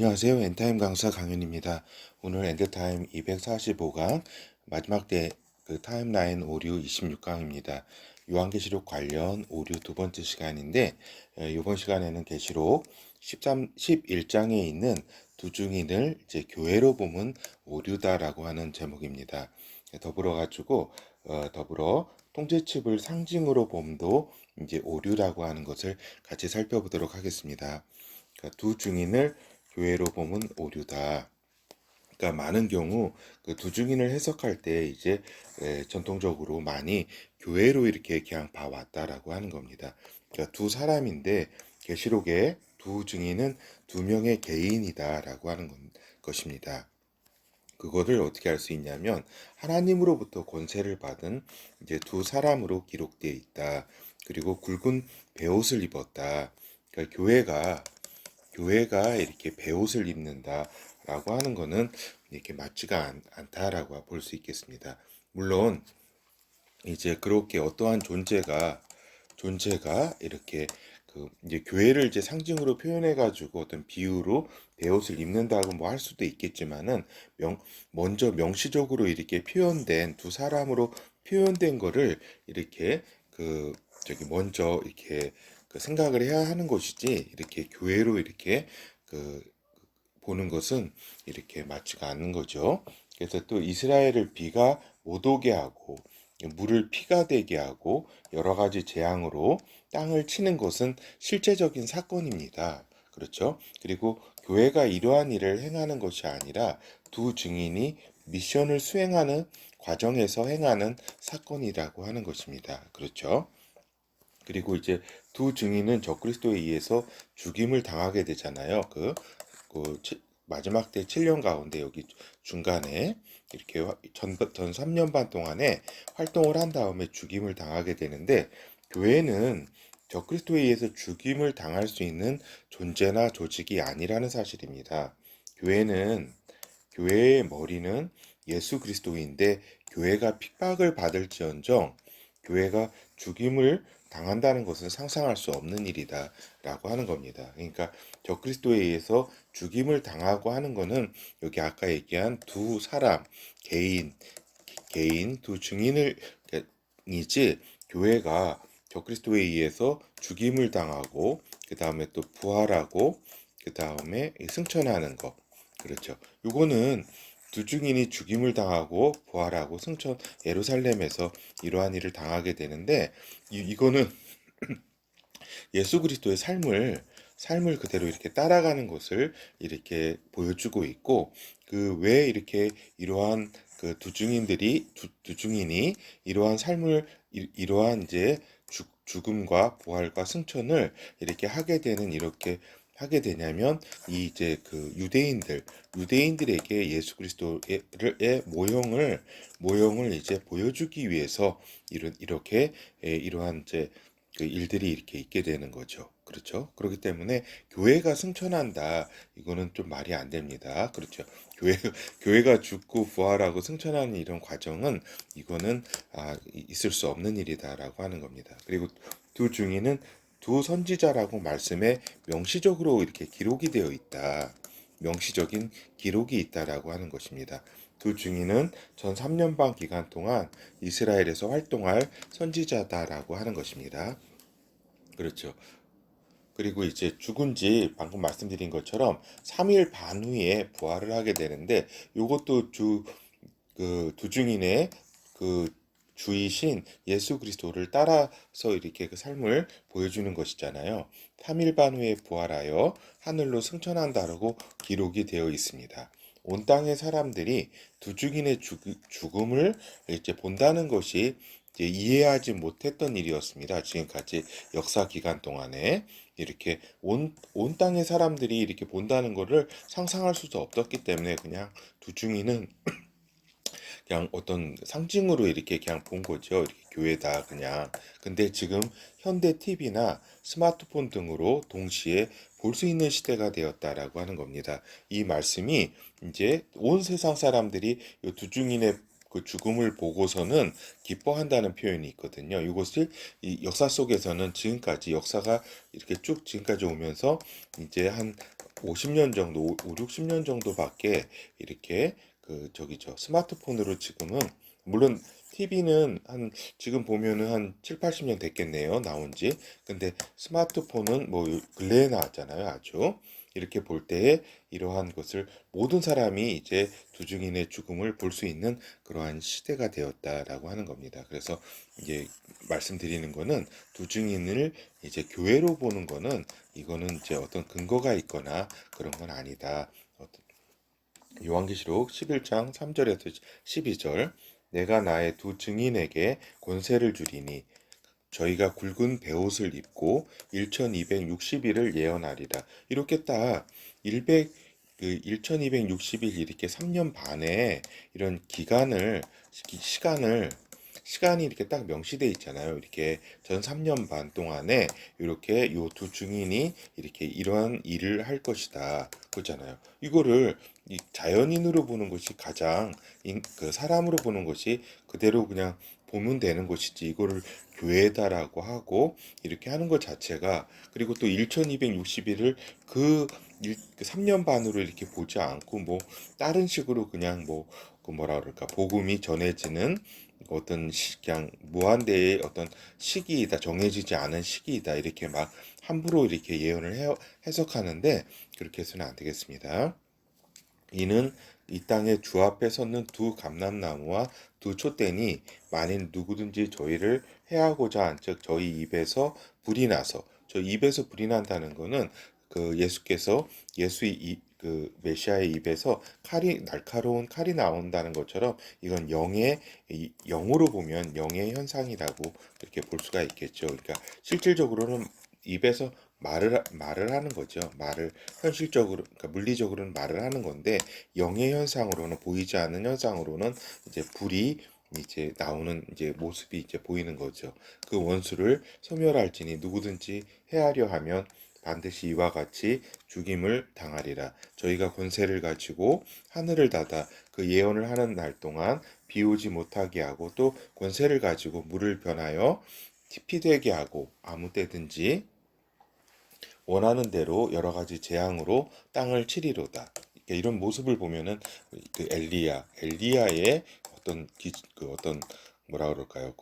안녕하세요. 엔타임 강사 강윤입니다. 오늘 엔드타임 245강 마지막 그 타임라인 오류 26강입니다. 요한계시록 관련 오류 두 번째 시간인데 이번 시간에는 계시록 11장에 있는 두 증인을 이제 교회로 보면 오류다라고 하는 제목입니다. 더불어 통제칩을 상징으로 봄도 이제 오류라고 하는 것을 같이 살펴보도록 하겠습니다. 그러니까 두 증인을 교회로 보면 오류다. 그러니까 많은 경우 그 두 증인을 해석할 때 이제 전통적으로 많이 교회로 이렇게 그냥 봐왔다라고 하는 겁니다. 그러니까 두 사람인데 계시록에 두 증인은 두 명의 개인이다라고 하는 것입니다. 그거를 어떻게 할 수 있냐면 하나님으로부터 권세를 받은 이제 두 사람으로 기록되어 있다. 그리고 굵은 베옷을 입었다. 그러니까 교회가 이렇게 베옷을 입는다라고 하는 거는 이렇게 맞지가 않다라고 볼 수 있겠습니다. 물론 이제 그렇게 어떠한 존재가 이렇게 그 이제 교회를 이제 상징으로 표현해 가지고 어떤 비유로 베옷을 입는다고 뭐 할 수도 있겠지만은 먼저 명시적으로 이렇게 표현된 두 사람으로 표현된 거를 이렇게 먼저 이렇게 그 생각을 해야 하는 것이지 이렇게 교회로 이렇게 그 보는 것은 이렇게 맞지가 않는 거죠. 그래서 또 이스라엘을 비가 못 오게 하고 물을 피가 되게 하고 여러 가지 재앙으로 땅을 치는 것은 실제적인 사건입니다. 그렇죠? 그리고 교회가 이러한 일을 행하는 것이 아니라 두 증인이 미션을 수행하는 과정에서 행하는 사건이라고 하는 것입니다. 그렇죠? 그리고 이제 두 증인은 적그리스도에 의해서 죽임을 당하게 되잖아요. 마지막 때 7년 가운데 여기 중간에 이렇게 전 3년 반 동안에 활동을 한 다음에 죽임을 당하게 되는데 교회는 적그리스도에 의해서 죽임을 당할 수 있는 존재나 조직이 아니라는 사실입니다. 교회는 교회의 머리는 예수 그리스도인데 교회가 핍박을 받을지언정 교회가 죽임을 당한다는 것은 상상할 수 없는 일이다라고 하는 겁니다. 그러니까 적그리스도에 의해서 죽임을 당하고 하는 것은 여기 아까 얘기한 두 사람 개인 두 증인을 이지 교회가 적그리스도에 의해서 죽임을 당하고 그 다음에 또 부활하고 그 다음에 승천하는 것 그렇죠. 요거는 두 증인이 죽임을 당하고 부활하고 승천 예루살렘에서 이러한 일을 당하게 되는데 이거는 예수 그리스도의 삶을 그대로 이렇게 따라가는 것을 이렇게 보여주고 있고 그 왜 이렇게 이러한 그 두 증인이 이러한 삶을 이러한 이제 죽음과 부활과 승천을 이렇게 하게 되냐면 이 이제 그 유대인들에게 예수 그리스도의 모형을 이제 보여주기 위해서 이렇게 이러한 이제 그 일들이 이렇게 있게 되는 거죠. 그렇죠? 그렇기 때문에 교회가 승천한다. 이거는 좀 말이 안 됩니다. 그렇죠? 교회 교회가 죽고 부활하고 승천하는 이런 과정은 이거는 있을 수 없는 일이다라고 하는 겁니다. 그리고 두 증인은 두 선지자라고 말씀에 명시적으로 이렇게 기록이 되어 있다. 명시적인 기록이 있다라고 하는 것입니다. 두 증인은 전 3년 반 기간 동안 이스라엘에서 활동할 선지자다라고 하는 것입니다. 그렇죠. 그리고 이제 죽은 지 방금 말씀드린 것처럼 3일 반 후에 부활을 하게 되는데 이것도 두 증인의 그 주이신 예수 그리스도를 따라서 이렇게 그 삶을 보여주는 것이잖아요. 3일 반 후에 부활하여 하늘로 승천한다라고 기록이 되어 있습니다. 온 땅의 사람들이 두 증인의 죽음을 이제 본다는 것이 이제 이해하지 못했던 일이었습니다. 지금까지 역사 기간 동안에 이렇게 온 땅의 사람들이 이렇게 본다는 것을 상상할 수도 없었기 때문에 그냥 두 증인은 그냥 어떤 상징으로 이렇게 그냥 본 거죠. 이렇게 교회다 그냥. 근데 지금 현대 TV나 스마트폰 등으로 동시에 볼 수 있는 시대가 되었다라고 하는 겁니다. 이 말씀이 이제 온 세상 사람들이 이 두 증인의 그 죽음을 보고서는 기뻐한다는 표현이 있거든요. 이것을 이 역사 속에서는 지금까지 역사가 이렇게 쭉 지금까지 오면서 이제 한 50년 정도, 5, 60년 정도밖에 이렇게 스마트폰으로 지금은 물론 TV는 지금 보면은 한 7, 80년 됐겠네요. 나온 지. 근데 스마트폰은 뭐 근래에 나왔잖아요. 아주. 이렇게 볼 때에 이러한 것을 모든 사람이 이제 두 증인의 죽음을 볼 수 있는 그러한 시대가 되었다라고 하는 겁니다. 그래서 이제 말씀드리는 거는 두 증인을 이제 교회로 보는 거는 이거는 이제 어떤 근거가 있거나 그런 건 아니다. 요한계시록 11장 3절에서 12절 내가 나의 두 증인에게 권세를 주리니 저희가 굵은 베옷을 입고 1260일을 예언하리라. 이렇게 딱 100, 1260일 이렇게 3년 반에 이런 시간이 이렇게 딱 명시돼 있잖아요. 이렇게 전 3년 반 동안에 이렇게 요 두 증인이 이렇게 이러한 일을 할 것이다. 그렇잖아요. 이거를 이 자연인으로 보는 것이 가장 사람으로 보는 것이 그대로 그냥 보면 되는 것이지 이거를 교회다라고 하고 이렇게 하는 것 자체가 그리고 또 1260일을 그 3년 반으로 이렇게 보지 않고 뭐 다른 식으로 그냥 뭐 그 뭐라 그럴까 복음이 전해지는 어떤 그냥 무한대의 어떤 시기이다 정해지지 않은 시기이다 이렇게 막 함부로 이렇게 해석하는데 그렇게 해서는 안 되겠습니다. 이는 이 땅에 주 앞에 섰는 두 감람나무와 두 촛대니 만일 누구든지 저희를 해하고자 한즉 저희 입에서 불이 나서 저희 입에서 불이 난다는 거는 그 예수께서 그 메시아의 입에서 날카로운 칼이 나온다는 것처럼 이건 영으로 보면 영의 현상이라고 이렇게 볼 수가 있겠죠. 그러니까 실질적으로는 입에서 말을 하는 거죠. 현실적으로, 그러니까 물리적으로는 말을 하는 건데, 영의 현상으로는, 보이지 않는 현상으로는 이제 불이 이제 나오는 이제 모습이 이제 보이는 거죠. 그 원수를 소멸할지니 누구든지 해하려 하면 반드시 이와 같이 죽임을 당하리라. 저희가 권세를 가지고 하늘을 닫아 그 예언을 하는 날 동안 비 오지 못하게 하고 또 권세를 가지고 물을 변하여 피되게 하고 아무 때든지 원하는 대로 여러 가지 재앙으로 땅을 치리로다. 이런 모습을 보면은 그 엘리야의 어떤 뭐라 그럴까요?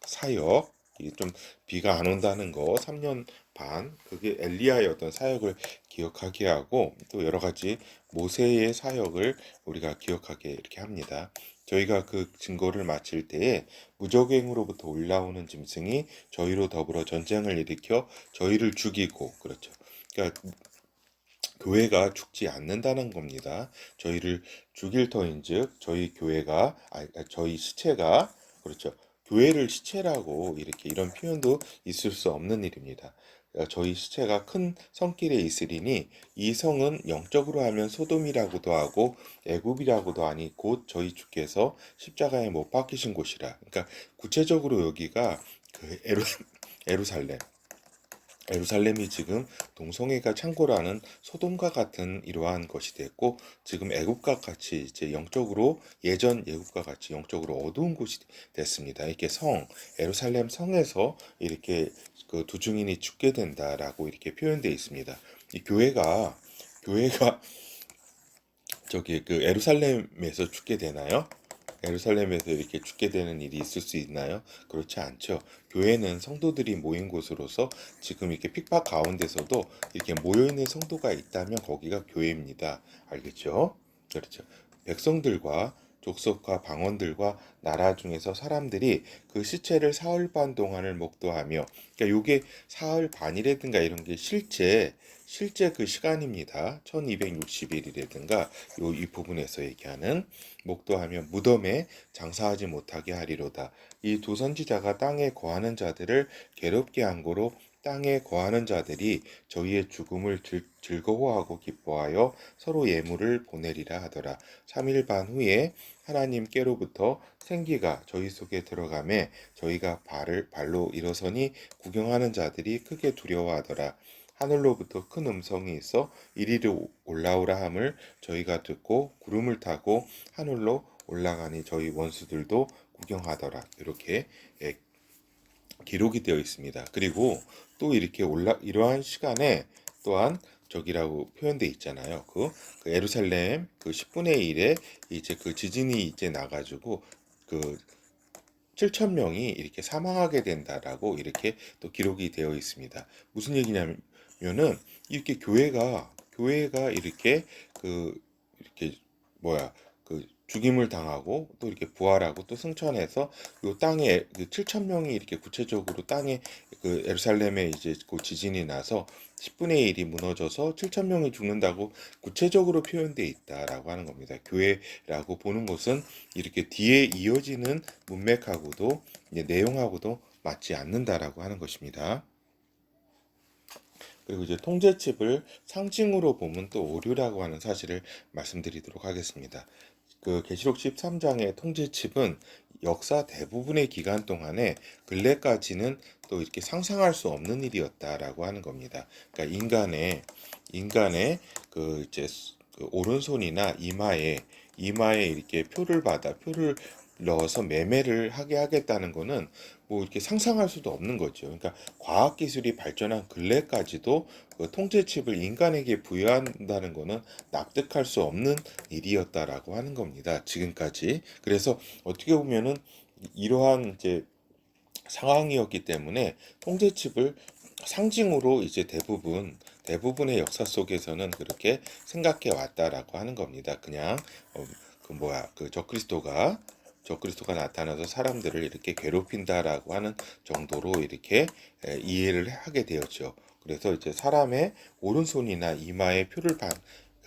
사역 이게 좀 비가 안 온다는 거 3년 반 그게 엘리야의 어떤 사역을 기억하게 하고 또 여러 가지 모세의 사역을 우리가 기억하게 이렇게 합니다. 저희가 그 증거를 마칠 때에 무적행으로부터 올라오는 짐승이 저희로 더불어 전쟁을 일으켜 저희를 죽이고 그렇죠. 그러니까 교회가 죽지 않는다는 겁니다. 저희를 죽일 터인즉 저희 시체가 그렇죠. 교회를 시체라고 이렇게 이런 표현도 있을 수 없는 일입니다. 저희 시체가 큰 성길에 있으리니 이 성은 영적으로 하면 소돔이라고도 하고 애굽이라고도 하니 곧 저희 주께서 십자가에 못 박히신 곳이라. 그러니까 구체적으로 여기가 그 에루살렘 예루살렘이 지금 동성애가 창고라는 소돔과 같은 이러한 것이 됐고 지금 애국과 같이 이제 영적으로 예전 애국과 같이 영적으로 어두운 곳이 됐습니다. 이렇게 예루살렘 성에서 이렇게 그 두 증인이 죽게 된다라고 이렇게 표현되어 있습니다. 이 교회가 저기 그 예루살렘에서 죽게 되나요? 예루살렘에서 이렇게 죽게 되는 일이 있을 수 있나요? 그렇지 않죠. 교회는 성도들이 모인 곳으로서 지금 이렇게 핍박 가운데서도 이렇게 모여있는 성도가 있다면 거기가 교회입니다. 알겠죠? 그렇죠. 백성들과 족속과 방언들과 나라 중에서 사람들이 그 시체를 사흘 반 동안을 목도하며 그러니까 요게 사흘 반이라든가 이런 게 실제 그 시간입니다. 1260일이라든가 이 부분에서 얘기하는 목도하며 무덤에 장사하지 못하게 하리로다. 이 두 선지자가 땅에 거하는 자들을 괴롭게 한 거로 땅에 거하는 자들이 저희의 죽음을 즐거워하고 기뻐하여 서로 예물을 보내리라 하더라. 3일 반 후에 하나님께로부터 생기가 저희 속에 들어가매 저희가 발로 일어서니 구경하는 자들이 크게 두려워하더라. 하늘로부터 큰 음성이 있어 이리로 올라오라 함을 저희가 듣고 구름을 타고 하늘로 올라가니 저희 원수들도 구경하더라. 이렇게 기록이 되어 있습니다. 그리고 또 이러한 시간에 또한 저기라고 표현돼 있잖아요. 그 예루살렘 그 10분의 1에 이제 그 지진이 이제 나가지고 그 7천 명이 이렇게 사망하게 된다라고 이렇게 또 기록이 되어 있습니다. 무슨 얘기냐면은 이렇게 교회가 이렇게 이렇게 뭐야 죽임을 당하고 또 이렇게 부활하고 또 승천해서 요 땅에 그 7천 명이 이렇게 구체적으로 땅에 그 예루살렘에 이제 그 지진이 나서 10분의 1이 무너져서 7천 명이 죽는다고 구체적으로 표현되어 있다라고 하는 겁니다. 교회라고 보는 것은 이렇게 뒤에 이어지는 문맥하고도 내용하고도 맞지 않는다라고 하는 것입니다. 그리고 이제 통제칩을 상징으로 보면 또 오류라고 하는 사실을 말씀드리도록 하겠습니다. 그 계시록 13장의 통제칩은 역사 대부분의 기간 동안에 근래까지는 또 이렇게 상상할 수 없는 일이었다라고 하는 겁니다. 그러니까 인간의 그 이제 그 오른손이나 이마에 이렇게 표를 넣어서 매매를 하게 하겠다는 거는 뭐 이렇게 상상할 수도 없는 거죠. 그러니까 과학 기술이 발전한 근래까지도 그 통제칩을 인간에게 부여한다는 거는 납득할 수 없는 일이었다라고 하는 겁니다. 지금까지. 그래서 어떻게 보면은 이러한 이제 상황이었기 때문에 통제칩을 상징으로 이제 대부분의 역사 속에서는 그렇게 생각해 왔다라고 하는 겁니다. 그냥 그 적그리스도가 나타나서 사람들을 이렇게 괴롭힌다라고 하는 정도로 이렇게 이해를 하게 되었죠. 그래서 이제 사람의 오른손이나 이마에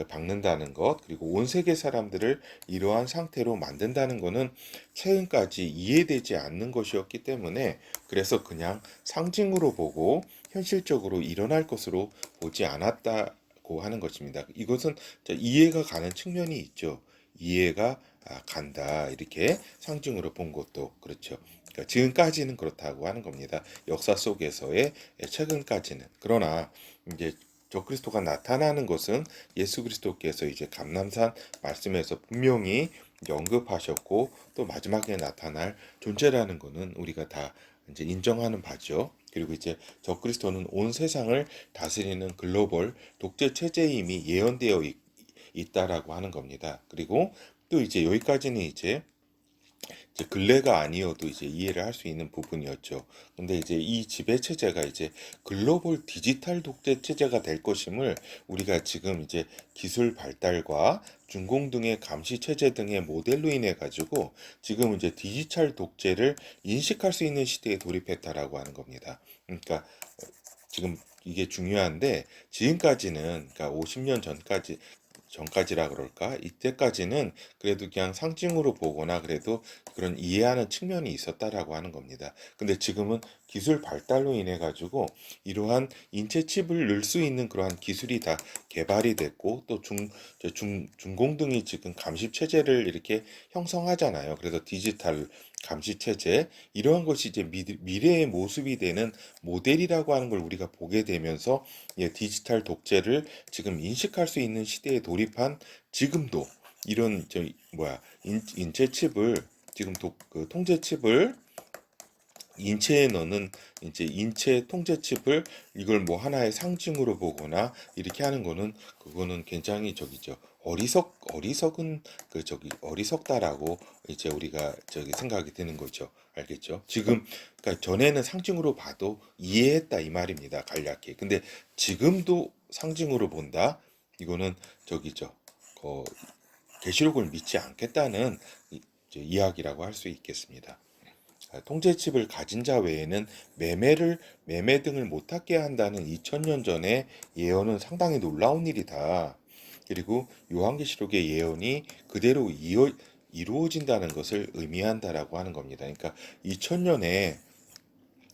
박는다는 것, 그리고 온 세계 사람들을 이러한 상태로 만든다는 것은 최근까지 이해되지 않는 것이었기 때문에 그래서 그냥 상징으로 보고 현실적으로 일어날 것으로 보지 않았다고 하는 것입니다. 이것은 이해가 가는 측면이 있죠. 이해가 간다. 이렇게 상징으로 본 것도 그렇죠. 그러니까 지금까지는 그렇다고 하는 겁니다. 역사 속에서의 최근까지는. 그러나 이제 적그리스도가 나타나는 것은 예수 그리스도께서 이제 감람산 말씀에서 분명히 언급하셨고 또 마지막에 나타날 존재라는 것은 우리가 다 이제 인정하는 바죠. 그리고 이제 적그리스도는 온 세상을 다스리는 글로벌 독재 체제임이 예언되어 있다라고 하는 겁니다. 그리고 또 이제 여기까지는 이제 근래가 아니어도 이제 이해를 할 수 있는 부분이었죠. 근데 이제 이 지배 체제가 이제 글로벌 디지털 독재 체제가 될 것임을 우리가 지금 이제 기술 발달과 중공등의 감시 체제 등의 모델로 인해 가지고 지금 이제 디지털 독재를 인식할 수 있는 시대에 돌입했다라고 하는 겁니다. 그러니까 지금 이게 중요한데 지금까지는 그러니까 50년 전까지라 그럴까? 이때까지는 그래도 그냥 상징으로 보거나 그래도 그런 이해하는 측면이 있었다라고 하는 겁니다. 근데 지금은 기술 발달로 인해 가지고 이러한 인체 칩을 넣을 수 있는 그러한 기술이 다 개발이 됐고 또 중공등이 지금 감시 체제를 이렇게 형성하잖아요. 그래서 디지털 감시 체제 이러한 것이 이제 미래의 모습이 되는 모델이라고 하는 걸 우리가 보게 되면서 디지털 독재를 지금 인식할 수 있는 시대에 돌입한 지금도 이런 인체 칩을 지금 그 통제 칩을 인체에 넣는 이제 인체 통제 칩을 이걸 뭐 하나의 상징으로 보거나 이렇게 하는 거는 그거는 굉장히 저기죠. 어리석은 어리석다라고 이제 우리가 생각이 드는 거죠. 알겠죠? 지금 그러니까 전에는 상징으로 봐도 이해했다 이 말입니다. 간략히. 근데 지금도 상징으로 본다. 이거는 저기죠. 어, 계시록을 믿지 않겠다는 이제 이야기라고 할 수 있겠습니다. 통제칩을 가진 자 외에는 매매 등을 못하게 한다는 2000년 전의 예언은 상당히 놀라운 일이다. 그리고 요한계시록의 예언이 그대로 이루어진다는 것을 의미한다라고 하는 겁니다. 그러니까 2000년에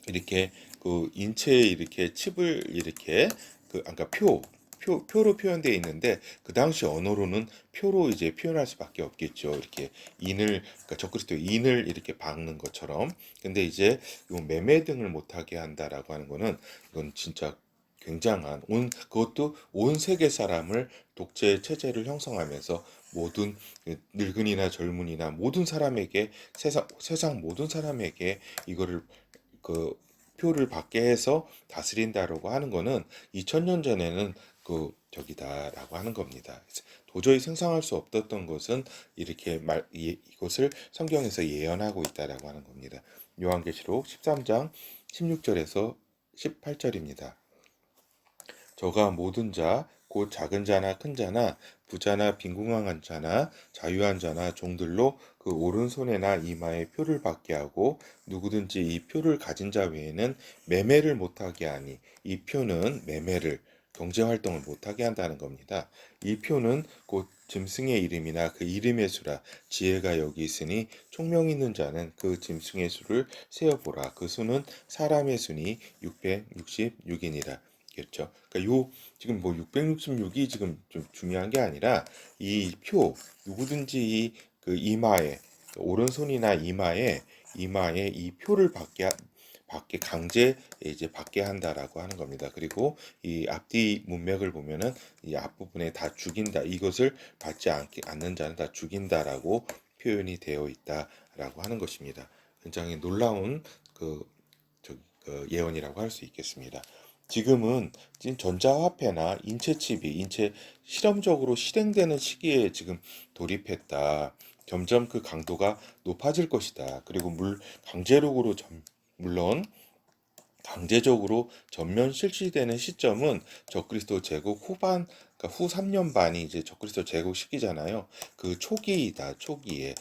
이렇게 그 인체에 이렇게 칩을 이렇게 그러니까 표로 표현되어 있는데 그 당시 언어로는 표로 이제 표현할 수밖에 없겠죠. 이렇게 그러니까 적그리스도의 인을 이렇게 박는 것처럼. 근데 이제 요 매매 등을 못하게 한다라고 하는 거는 이건 진짜 굉장한 그것도 온 세계 사람을 독재 체제를 형성하면서 모든 늙은이나 젊은이나 모든 사람에게 세상 모든 사람에게 이거를 그 표를 받게 해서 다스린다라고 하는 거는 2000년 전에는 저기다라고 하는 겁니다. 도저히 상상할 수 없었던 것은 이렇게 이것을 성경에서 예언하고 있다라고 하는 겁니다. 요한계시록 13장 16절에서 18절입니다. 저가 모든 자, 곧 작은 자나 큰 자나 부자나 빈궁한 자나 자유한 자나 종들로 그 오른손에나 이마에 표를 받게 하고 누구든지 이 표를 가진 자 외에는 매매를 못하게 하니, 이 표는 매매를 경제 활동을 못하게 한다는 겁니다. 이 표는 곧 짐승의 이름이나 그 이름의 수라. 지혜가 여기 있으니 총명 있는 자는 그 짐승의 수를 세어보라. 그 수는 사람의 수니 666이니라. 겠죠. 그러니까 지금 뭐 666이 지금 좀 중요한 게 아니라 이 표, 누구든지 그 이마에, 그 오른손이나 이마에 이 표를 받게 강제 이제 받게 한다라고 하는 겁니다. 그리고 이 앞뒤 문맥을 보면은 이 앞부분에 다 죽인다, 이것을 받지 않는 자는 다 죽인다라고 표현이 되어 있다라고 하는 것입니다. 굉장히 놀라운 그 예언이라고 할 수 있겠습니다. 지금은 전자화폐나 인체 실험적으로 실행되는 시기에 지금 돌입했다. 점점 그 강도가 높아질 것이다. 그리고 물론 강제적으로 전면 실시되는 시점은 적그리스도 제국 후반, 그러니까 후 3년 반이 이제 적그리스도 제국 시기잖아요. 그 초기이다, 초기에.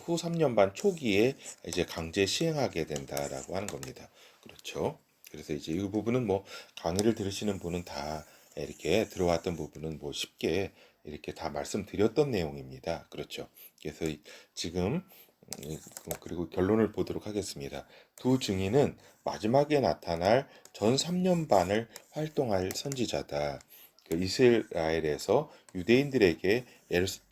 후 3년 반 초기에 이제 강제 시행하게 된다라고 하는 겁니다. 그렇죠. 그래서 이제 이 부분은 뭐 강의를 들으시는 분은 다 이렇게 들어왔던 부분은 뭐 쉽게 이렇게 다 말씀드렸던 내용입니다. 그렇죠. 그래서 지금 그리고 결론을 보도록 하겠습니다. 두 증인은 마지막에 나타날 전 3년 반을 활동할 선지자다. 그 이스라엘에서 유대인들에게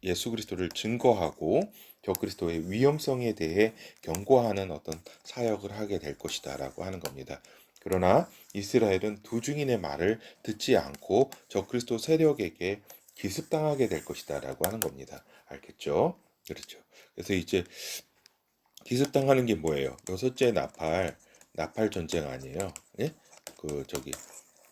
예수 그리스도를 증거하고 적그리스도의 위험성에 대해 경고하는 어떤 사역을 하게 될 것이다라고 하는 겁니다. 그러나 이스라엘은 두 증인의 말을 듣지 않고 적그리스도 세력에게 기습당하게 될 것이다라고 하는 겁니다. 알겠죠? 그렇죠. 그래서 이제 기습당하는 게 뭐예요? 여섯째 나팔 전쟁 아니에요? 예? 그 저기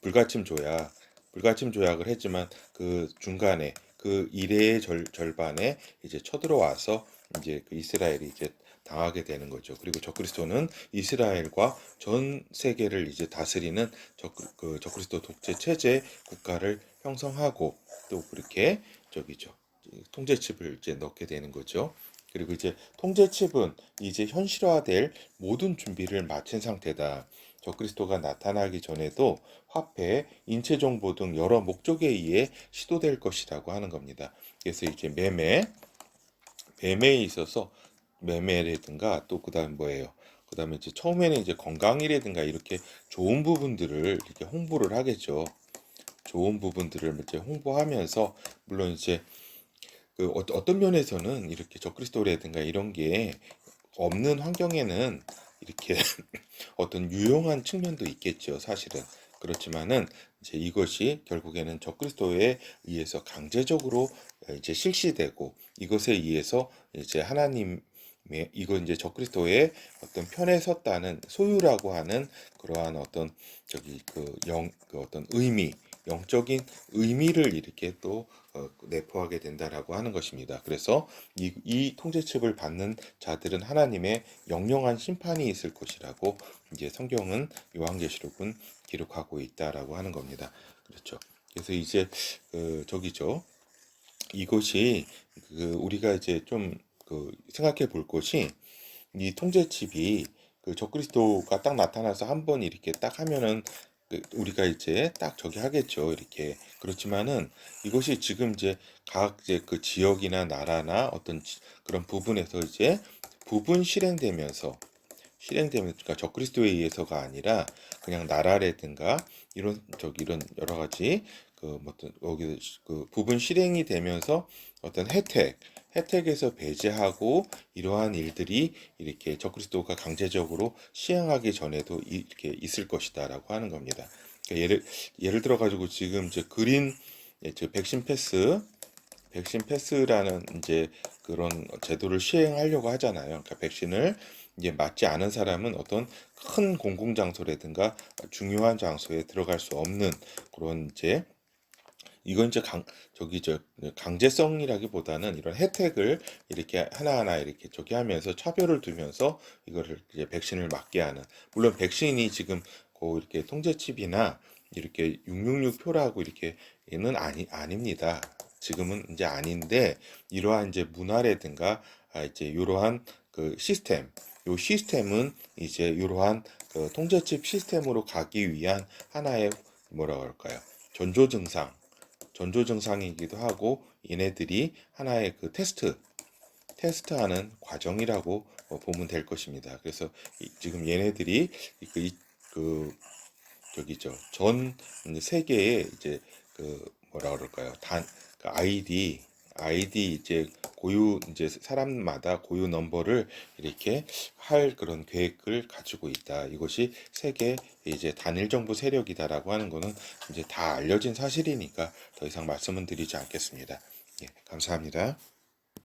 불가침 조약을 했지만 그 중간에 그 이래의 절반에 이제 쳐들어와서 이제 그 이스라엘이 이제 당하게 되는 거죠. 그리고 적그리스도는 이스라엘과 전 세계를 이제 다스리는 적그리스도 독재 체제 국가를 형성하고 또 그렇게 저기죠. 통제칩을 이제 넣게 되는 거죠. 그리고 이제 통제칩은 이제 현실화될 모든 준비를 마친 상태다. 적그리스도가 나타나기 전에도 화폐, 인체 정보 등 여러 목적에 의해 시도될 것이라고 하는 겁니다. 그래서 이제 매매에 있어서 매매라든가 또 그다음 뭐예요? 그다음에 이제 처음에는 이제 건강이라든가 이렇게 좋은 부분들을 이렇게 홍보를 하겠죠. 좋은 부분들을 이제 홍보하면서 물론 이제 어떤 면에서는 이렇게 적그리스도라든가 이런 게 없는 환경에는 이렇게 어떤 유용한 측면도 있겠죠, 사실은. 그렇지만은 이제 이것이 결국에는 적그리스도에 의해서 강제적으로 이제 실시되고 이것에 의해서 이제 이건 이제 적그리스도의 어떤 편에 섰다는 소유라고 하는 그러한 어떤 어떤 영적인 의미를 이렇게 또 내포하게 된다라고 하는 것입니다. 그래서 이 통제측을 받는 자들은 하나님의 영영한 심판이 있을 것이라고 이제 성경은 요한계시록은 기록하고 있다라고 하는 겁니다. 그렇죠. 그래서 이제 저기죠. 이것이 우리가 이제 좀 생각해 볼 것이 이 통제칩이 적그리스도가 딱 나타나서 한번 이렇게 딱 하면은 우리가 이제 딱 저기 하겠죠. 이렇게. 그렇지만은 이것이 지금 이제 각 이제 그 지역이나 나라나 어떤 그런 부분에서 이제 부분 그러니까 적그리스도에 의해서가 아니라 그냥 나라라든가 이런 여러 가지 어떤 여기 부분 실행이 되면서 어떤 혜택에서 배제하고 이러한 일들이 이렇게 적그리스도가 강제적으로 시행하기 전에도 이렇게 있을 것이다라고 하는 겁니다. 그러니까 예를 들어 가지고 지금 이제 백신 패스라는 이제 그런 제도를 시행하려고 하잖아요. 그러니까 백신을 이제 맞지 않은 사람은 어떤 큰 공공장소라든가 중요한 장소에 들어갈 수 없는 그런 이제 이건 이제 강제성이라기보다는 이런 혜택을 이렇게 하나하나 이렇게 저기 하면서 차별을 두면서 이거를 이제 백신을 맞게 하는, 물론 백신이 지금 이렇게 통제칩이나 이렇게 666 표라고 이렇게는 아닙니다. 지금은 이제 아닌데, 이러한 이제 문화라든가 이제 이러한 그 시스템, 요 시스템은 이제 이러한 그 통제칩 시스템으로 가기 위한 하나의 뭐라 그럴까요? 전조 증상, 전조 증상이기도 하고, 얘네들이 하나의 그 테스트하는 과정이라고 보면 될 것입니다. 그래서 지금 얘네들이 그, 그 저기죠, 전 세계에 이제 그 뭐라 그럴까요? 그 아이디 이제 고유 이제 사람마다 고유 넘버를 이렇게 할 그런 계획을 가지고 있다. 이것이 세계 이제 단일 정부 세력이다라고 하는 거는 이제 다 알려진 사실이니까 더 이상 말씀은 드리지 않겠습니다. 예, 감사합니다.